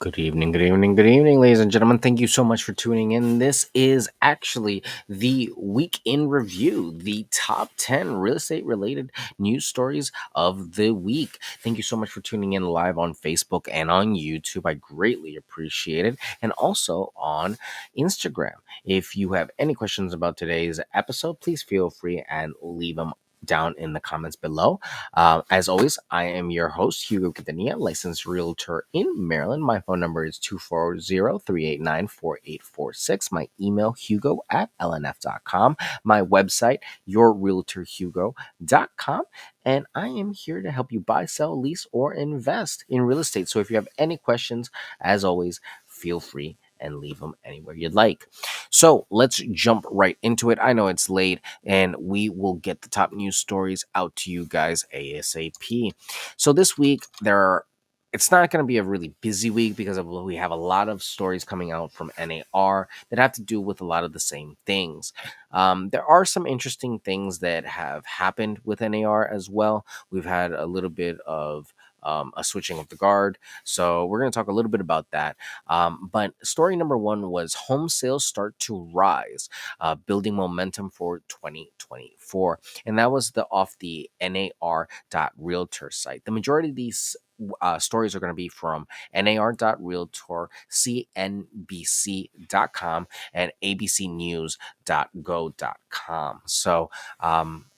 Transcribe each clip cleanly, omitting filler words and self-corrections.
Good evening, good evening, good evening, ladies and gentlemen. Thank you so much for tuning in. This is actually the week in review, the top 10 real estate related news stories of the week. Thank you so much for tuning in live on Facebook and on YouTube. I greatly appreciate it. And also on Instagram. If you have any questions about today's episode, please feel free and leave them down in the comments below. As always, I am your host, Hugo Quintanilla, licensed realtor in Maryland. My phone number is 240-389-4846. My email, hugo@lnf.com. My website, yourrealtorhugo.com. And I am here to help you buy, sell, lease, or invest in real estate. So if you have any questions, as always, feel free and leave them anywhere you'd like. So let's jump right into it. I know it's late and we will get the top news stories out to you guys ASAP. So this week it's not going to be a really busy week because we have a lot of stories coming out from NAR that have to do with a lot of the same things. There are some interesting things that have happened with NAR as well. We've had a little bit of a switching of the guard. So we're going to talk a little bit about that. But story number one was home sales start to rise, building momentum for 2024. And that was off the nar.realtor site. The majority of these stories are going to be from nar.realtor, cnbc.com, and abcnews.go.com. So,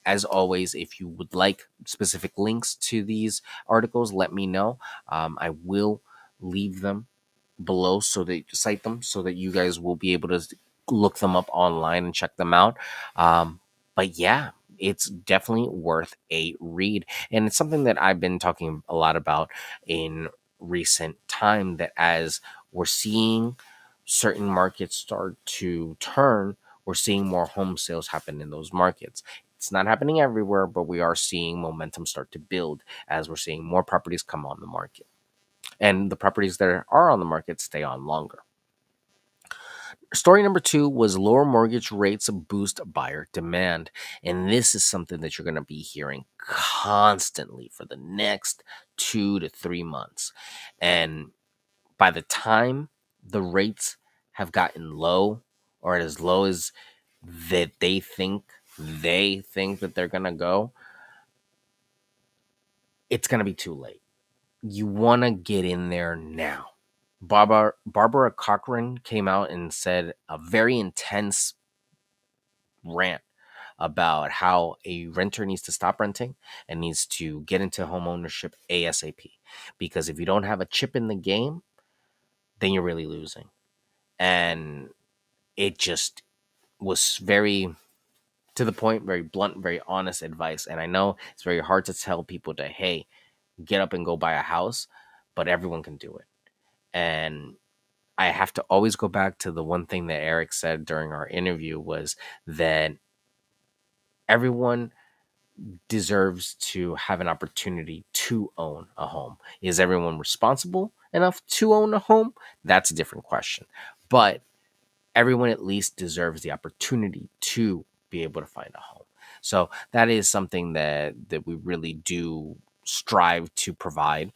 as always, if you would like specific links to these articles, let me know. I will leave them below cite them so that you guys will be able to look them up online and check them out. But yeah, it's definitely worth a read, and it's something that I've been talking a lot about in recent time, that as we're seeing certain markets start to turn, we're seeing more home sales happen in those markets. It's not happening everywhere, but we are seeing momentum start to build as we're seeing more properties come on the market, and the properties that are on the market stay on longer. Story number two was lower mortgage rates boost buyer demand. And this is something that you're going to be hearing constantly for the next 2 to 3 months. And by the time the rates have gotten low, or as low as that they think that they're going to go, it's going to be too late. You want to get in there now. Barbara Cochran came out and said a very intense rant about how a renter needs to stop renting and needs to get into home ownership ASAP. Because if you don't have a chip in the game, then you're really losing. And it just was very to the point, very blunt, very honest advice. And I know it's very hard to tell people to, hey, get up and go buy a house, but everyone can do it. And I have to always go back to the one thing that Eric said during our interview, was that everyone deserves to have an opportunity to own a home. Is everyone responsible enough to own a home? That's a different question. But everyone at least deserves the opportunity to be able to find a home. So that is something that we really do strive to provide,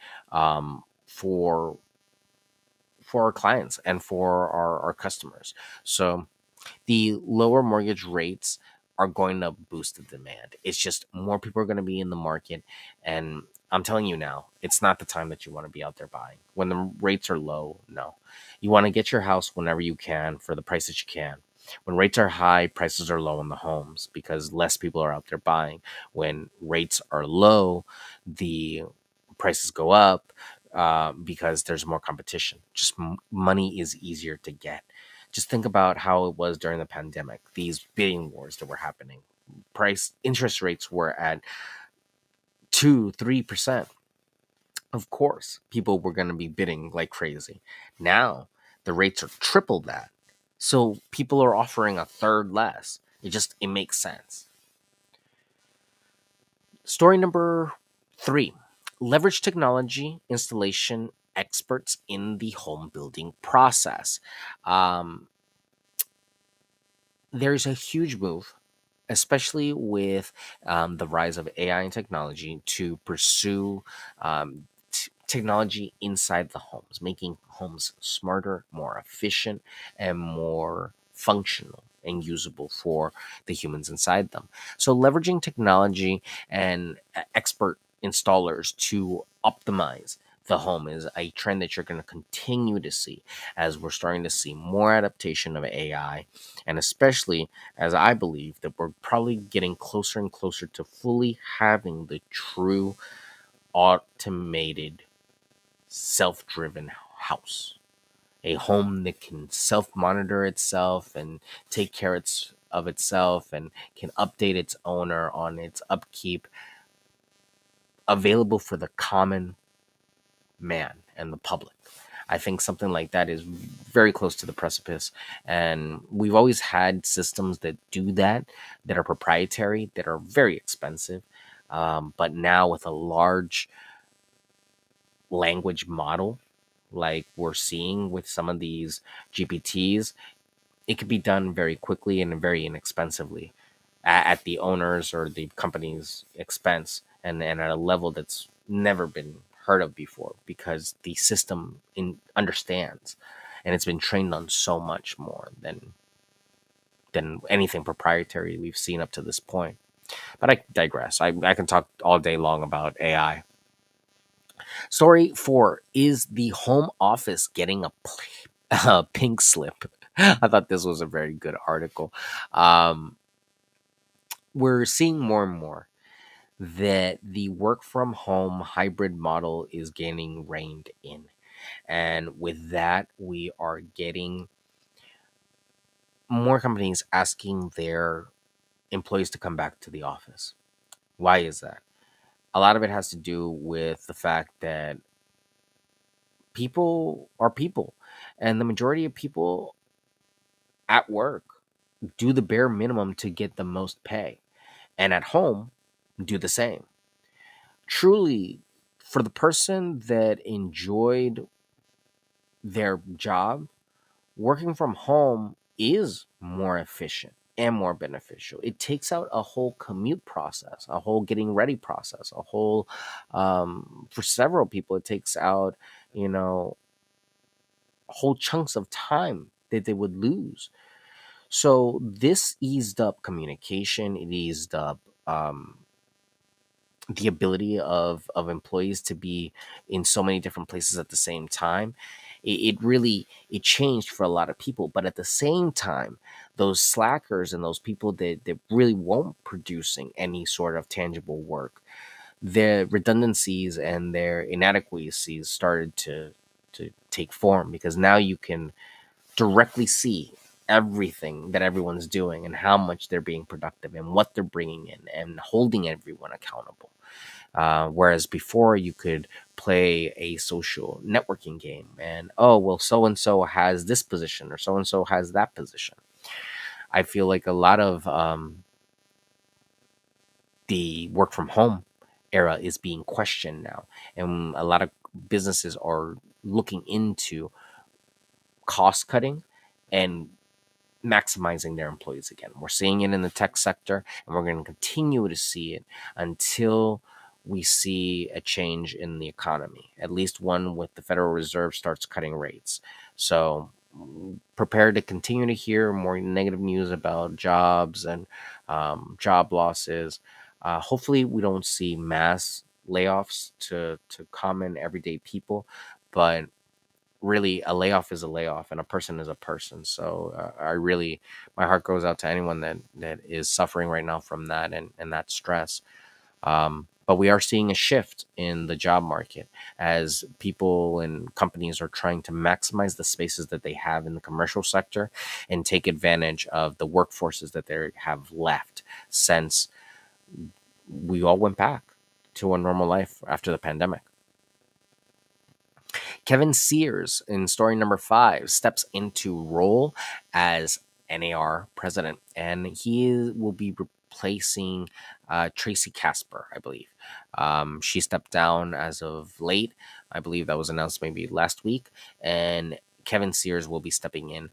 for our clients and for our customers. So the lower mortgage rates are going to boost the demand. It's just more people are going to be in the market. And I'm telling you now, it's not the time that you want to be out there buying. When the rates are low, no. You want to get your house whenever you can for the price that you can. When rates are high, prices are low on the homes because less people are out there buying. When rates are low, the prices go up, because there's more competition. Just money is easier to get. Just think about how it was during the pandemic, these bidding wars that were happening. Price interest rates were at 2-3%. Of course, people were going to be bidding like crazy. Now the rates are triple that. So people are offering a third less. It makes sense. Story number three, leverage technology installation experts in the home building process. Um, there's a huge move, especially with the rise of AI and technology, to pursue, technology inside the homes, making homes smarter, more efficient, and more functional and usable for the humans inside them. So, leveraging technology and expert installers to optimize the home is a trend that you're going to continue to see as we're starting to see more adaptation of AI, and especially as I believe that we're probably getting closer and closer to fully having the true automated self-driven house, a home that can self-monitor itself and take care of itself and can update its owner on its upkeep, available for the common man and the public. I think something like that is very close to the precipice. And we've always had systems that do that, that are proprietary, that are very expensive. But now, with a large language model like we're seeing with some of these GPTs, it could be done very quickly and very inexpensively at the owner's or the company's expense, and at a level that's never been heard of before, because the system understands, and it's been trained on so much more than anything proprietary we've seen up to this point. But I digress. I can talk all day long about AI. Story 4: is the home office getting a pink slip? I thought this was a very good article. Um, we're seeing more and more that the work from home hybrid model is gaining reined in. And with that, we are getting more companies asking their employees to come back to the office. Why is that? A lot of it has to do with the fact that people are people, and the majority of people at work do the bare minimum to get the most pay, and at home do the same. Truly, for the person that enjoyed their job, working from home is more efficient and more beneficial. It takes out a whole commute process, a whole getting ready process, a whole, for several people, it takes out, you know, whole chunks of time that they would lose. So this eased up communication. It eased up the ability of employees to be in so many different places at the same time. It really, it changed for a lot of people, but at the same time, those slackers and those people that really won't producing any sort of tangible work, their redundancies and their inadequacies started to take form, because now you can directly see everything that everyone's doing and how much they're being productive and what they're bringing in and holding everyone accountable. Whereas before, you could play a social networking game and, oh, well, so and so has this position or so and so has that position. I feel like a lot of the work from home era is being questioned now, and a lot of businesses are looking into cost cutting and maximizing their employees again. We're seeing it in the tech sector, and we're going to continue to see it until we see a change in the economy, at least one with the Federal Reserve starts cutting rates. So prepare to continue to hear more negative news about jobs and job losses. Hopefully, we don't see mass layoffs to common everyday people, but really, a layoff is a layoff and a person is a person. So I really, my heart goes out to anyone that is suffering right now from that and that stress. But we are seeing a shift in the job market as people and companies are trying to maximize the spaces that they have in the commercial sector and take advantage of the workforces that they have left since we all went back to a normal life after the pandemic. Kevin Sears, in story number 5, steps into role as NAR president, and he will be replacing Tracy Casper, I believe. She stepped down as of late. I believe that was announced maybe last week, and Kevin Sears will be stepping in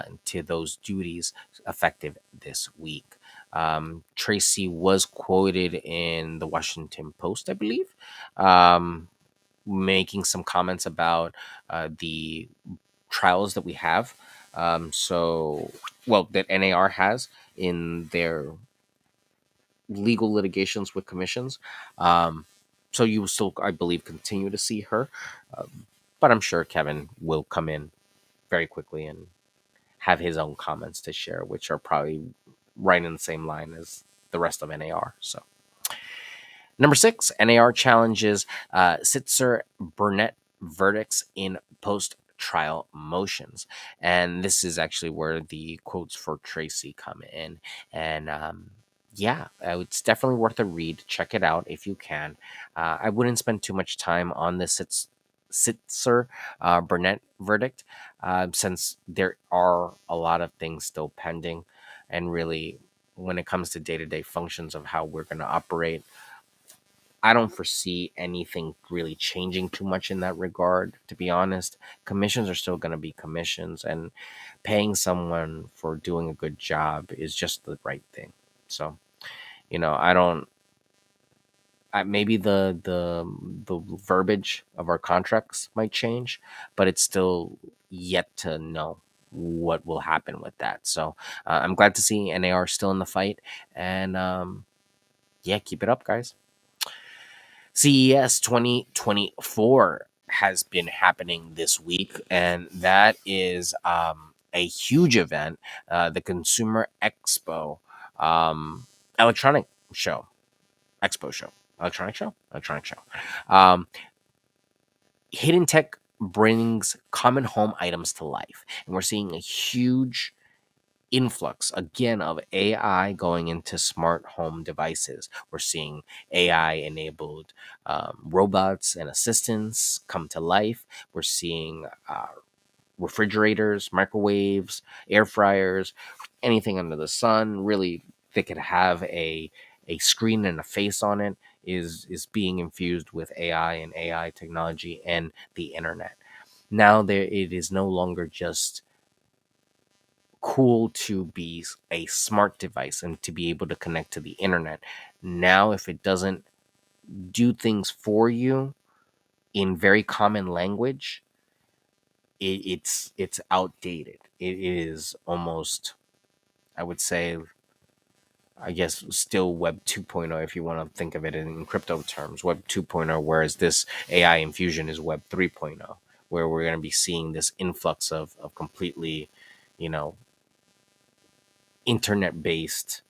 into those duties effective this week. Tracy was quoted in the Washington Post, I believe. making some comments about the trials that we have. So, well, that NAR has in their legal litigations with commissions. Um, so you will still, I believe, continue to see her. But I'm sure Kevin will come in very quickly and have his own comments to share, which are probably right in the same line as the rest of NAR. So number six, NAR challenges Sitzer Burnett verdicts in post trial motions. And this is actually where the quotes for Tracy come in. And yeah, it's definitely worth a read. Check it out if you can. I wouldn't spend too much time on the Sitzer Burnett verdict since there are a lot of things still pending. And really, when it comes to day to day functions of how we're going to operate, I don't foresee anything really changing too much in that regard, to be honest. Commissions are still going to be commissions, and paying someone for doing a good job is just the right thing. So, I don't. Maybe the verbiage of our contracts might change, but it's still yet to know what will happen with that. So, I'm glad to see NAR still in the fight, and yeah, keep it up, guys. CES 2024 has been happening this week, and that is a huge event, the Consumer Expo electronic show, expo show, electronic show. Um, Hidden tech brings common home items to life, and we're seeing a huge influx again of AI going into smart home devices. We're seeing AI enabled robots and assistants come to life. We're seeing refrigerators, microwaves, air fryers, anything under the sun. Really, they could have a screen and a face on it. Is being infused with AI and AI technology and the internet. Now there it is no longer just cool to be a smart device and to be able to connect to the internet. Now, if it doesn't do things for you in very common language, it's outdated. It is almost, I would say, I guess, still Web 2.0 if you want to think of it in crypto terms. Web 2.0, whereas this AI infusion is Web 3.0, where we're going to be seeing this influx of completely, you know, internet based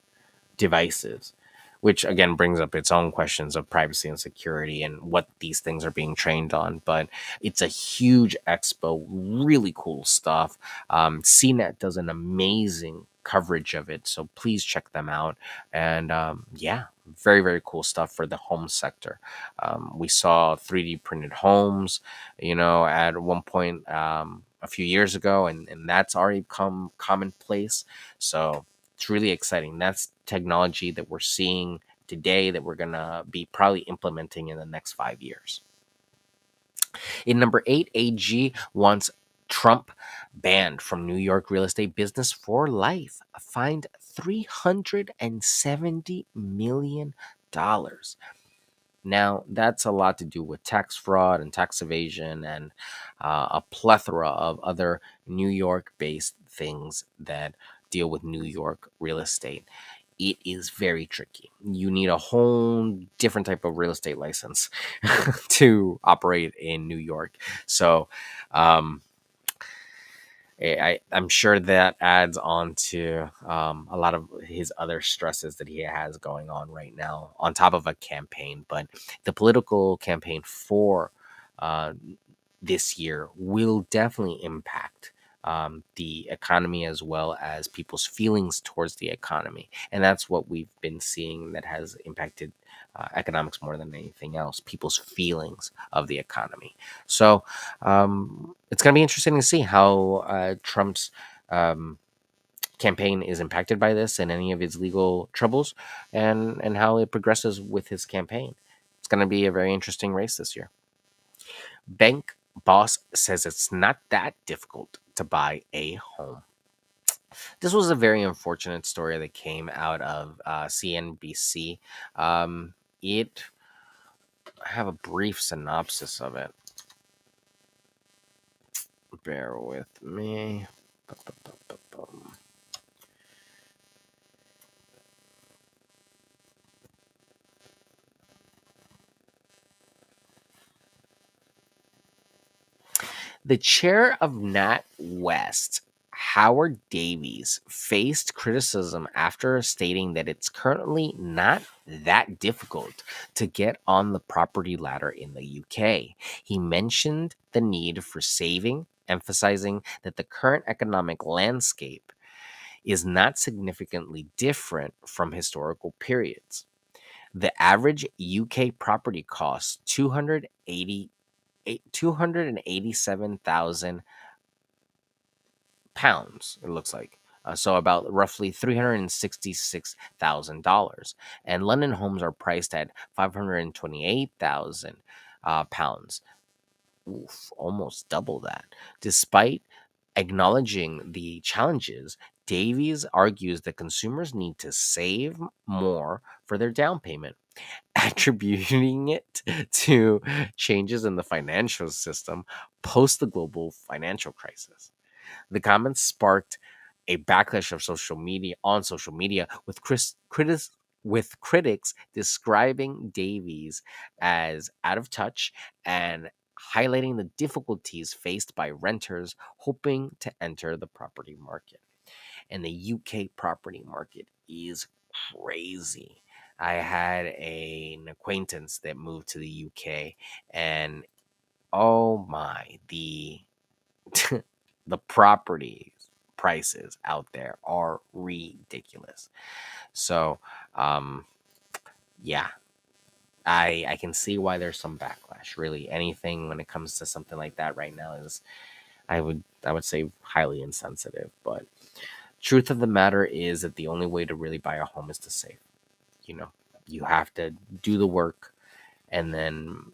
devices, which again brings up its own questions of privacy and security and what these things are being trained on. But it's a huge expo, really cool stuff. CNET does an amazing coverage of it, so please check them out. And yeah, very, very cool stuff for the home sector. We saw 3D printed homes, at one point a few years ago, and that's already become commonplace. So it's really exciting. That's technology that we're seeing today that we're going to be probably implementing in the next 5 years. In number eight, AG wants Trump banned from New York real estate business for life. Fined $370 million. Now, that's a lot to do with tax fraud and tax evasion and a plethora of other New York based things that deal with New York real estate. It is very tricky. You need a whole different type of real estate license to operate in New York. So, I'm sure that adds on to a lot of his other stresses that he has going on right now, on top of a campaign. But the political campaign for uh, this year will definitely impact the economy as well as people's feelings towards the economy. And that's what we've been seeing that has impacted economics more than anything else, people's feelings of the economy. So it's going to be interesting to see how Trump's um, campaign is impacted by this and any of his legal troubles, and how it progresses with his campaign. It's going to be a very interesting race this year. Bank boss says it's not that difficult to buy a home. This was a very unfortunate story that came out of CNBC. It I have a brief synopsis of it. Bear with me. Ba-ba-ba-ba-bum. The chair of NatWest, Howard Davies, faced criticism after stating that it's currently not that difficult to get on the property ladder in the UK. He mentioned the need for saving, emphasizing that the current economic landscape is not significantly different from historical periods. The average UK property costs 287,000 pounds, it looks like. So about roughly $366,000. And London homes are priced at 528,000 pounds. Oof, almost double that. Despite acknowledging the challenges, Davies argues that consumers need to save more for their down payment, attributing it to changes in the financial system post the global financial crisis. The comments sparked a backlash of social media with critics describing Davies as out of touch and highlighting the difficulties faced by renters hoping to enter the property market. And the UK property market is crazy. I had an acquaintance that moved to the UK, and oh my, the property prices out there are ridiculous. So, um, yeah, I can see why there's some backlash. Really, anything when it comes to something like that right now is I would say highly insensitive. But truth of the matter is that the only way to really buy a home is to save. You know, you have to do the work and then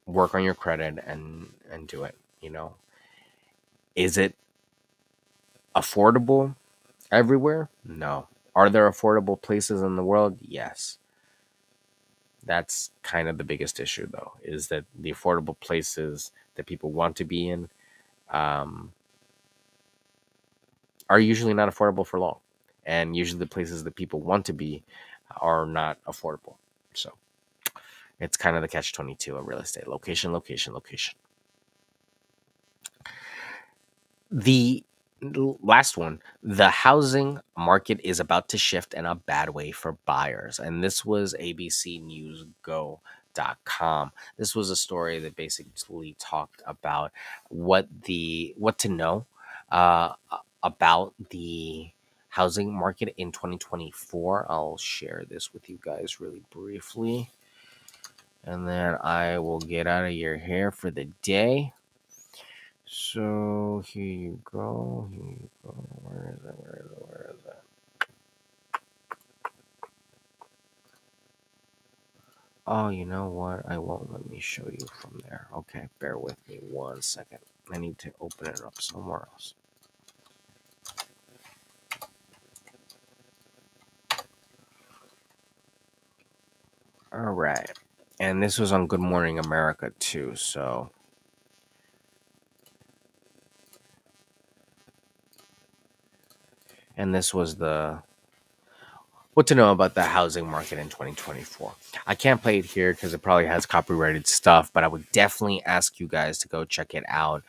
work on your credit and do it. You know, is it affordable everywhere? No. Are there affordable places in the world? Yes. That's kind of the biggest issue, though, is that the affordable places that people want to be in um, are usually not affordable for long. And usually the places that people want to be are not affordable. So it's kind of the catch 22 of real estate: location, location, location. The last one, the housing market is about to shift in a bad way for buyers. And this was abcnewsgo.com. This was a story that basically talked about what to know about the housing market in 2024. I'll share this with you guys really briefly, and then I will get out of your hair for the day. So here you go. Here you go. Where is it? Where is it? Where is it? Oh, you know what? I won't let me show you from there. Okay, bear with me 1 second. I need to open it up somewhere else. All right. And this was on Good Morning America too. So, and this was the what to know about the housing market in 2024. I can't play it here because it probably has copyrighted stuff, but I would definitely ask you guys to go check it out.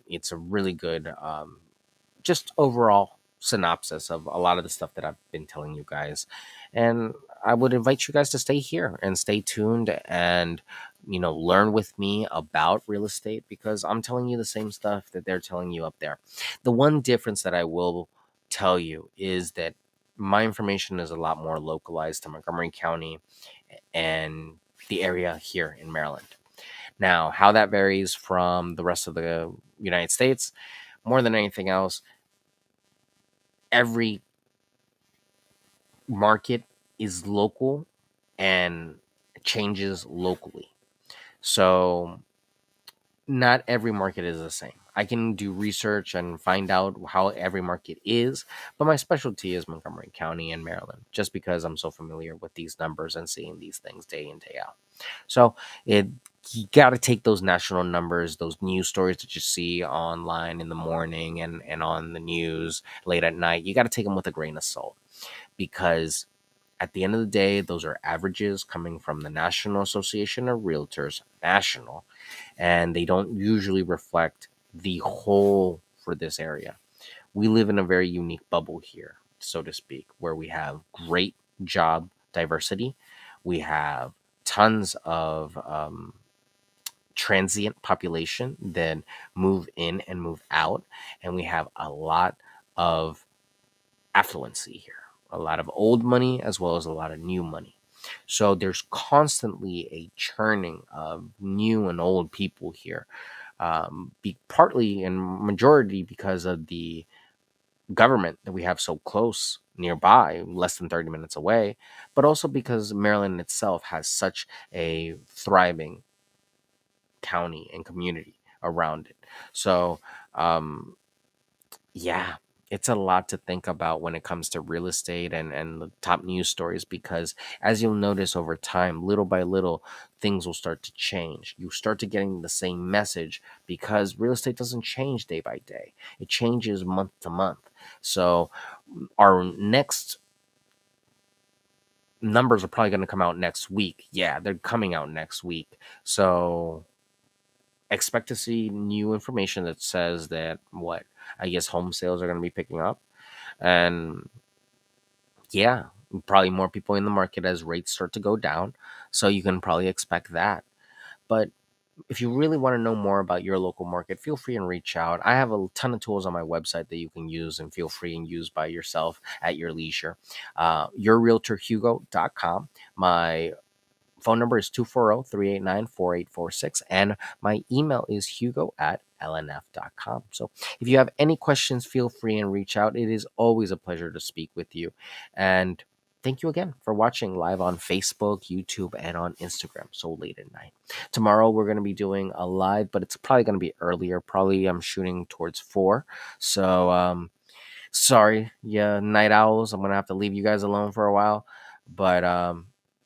It's a really good, just overall synopsis of a lot of the stuff that I've been telling you guys. And I would invite you guys to stay here and stay tuned and, learn with me about real estate because I'm telling you the same stuff that they're telling you up there. The one difference that I will tell you is that my information is a lot more localized to Montgomery County and the area here in Maryland. Now, how that varies from the rest of the United States, more than anything else, every market is local and changes locally. So not every market is the same. I can do research and find out how every market is, but my specialty is Montgomery County and Maryland, just because I'm so familiar with these numbers and seeing these things day in, day out. So it you got to take those national numbers, those news stories that you see online in the morning and on the news late at night. You got to take them with a grain of salt, because at the end of the day, those are averages coming from the National Association of Realtors, national, and they don't usually reflect the whole for this area. We live in a very unique bubble here, so to speak, where we have great job diversity. We have tons of transient population that move in and move out, and we have a lot of affluency here, a lot of old money as well as a lot of new money. So there's constantly a churning of new and old people here, partly and majority because of the government that we have so close nearby, less than 30 minutes away, but also because Maryland itself has such a thriving county and community around it. So, um, yeah, it's a lot to think about when it comes to real estate and the top news stories, because as you'll notice over time, little by little, things will start to change. You start to getting the same message because real estate doesn't change day by day. It changes month to month. So our next numbers are probably going to come out next week. Yeah, they're coming out next week. So expect to see new information that says that what I guess home sales are going to be picking up. And yeah, probably more people in the market as rates start to go down. So you can probably expect that. But if you really want to know more about your local market, feel free and reach out. I have a ton of tools on my website that you can use, and feel free and use by yourself at your leisure. Yourrealtorhugo.com. My phone number is 240-389-4846, and my email is hugo@lnf.com. So if you have any questions, feel free and reach out. It is always a pleasure to speak with you. And thank you again for watching live on Facebook, YouTube, and on Instagram so late at night. Tomorrow we're going to be doing a live, but it's probably going to be earlier. Probably I'm shooting towards 4. So sorry, yeah, night owls. I'm gonna have to leave you guys alone for a while, but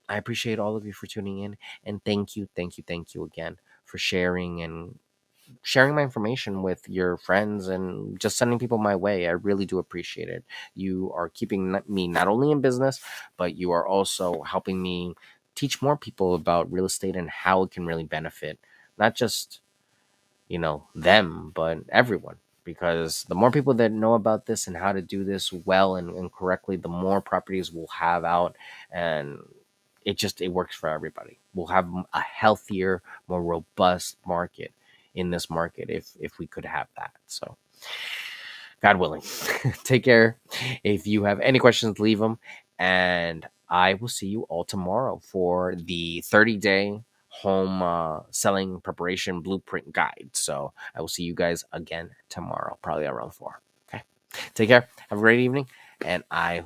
I appreciate all of you for tuning in, and thank you again for sharing my information with your friends and just sending people my way. I really do appreciate it. You are keeping me not only in business, but you are also helping me teach more people about real estate and how it can really benefit not just them, but everyone. Because the more people that know about this and how to do this well and correctly, the more properties we'll have out, and it works for everybody. We'll have a healthier, more robust market in this market if we could have that. So God willing. Take care. If you have any questions, leave them. And I will see you all tomorrow for the 30-day home selling preparation blueprint guide. So I will see you guys again tomorrow, probably around 4. Okay. Take care. Have a great evening. And I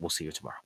will see you tomorrow.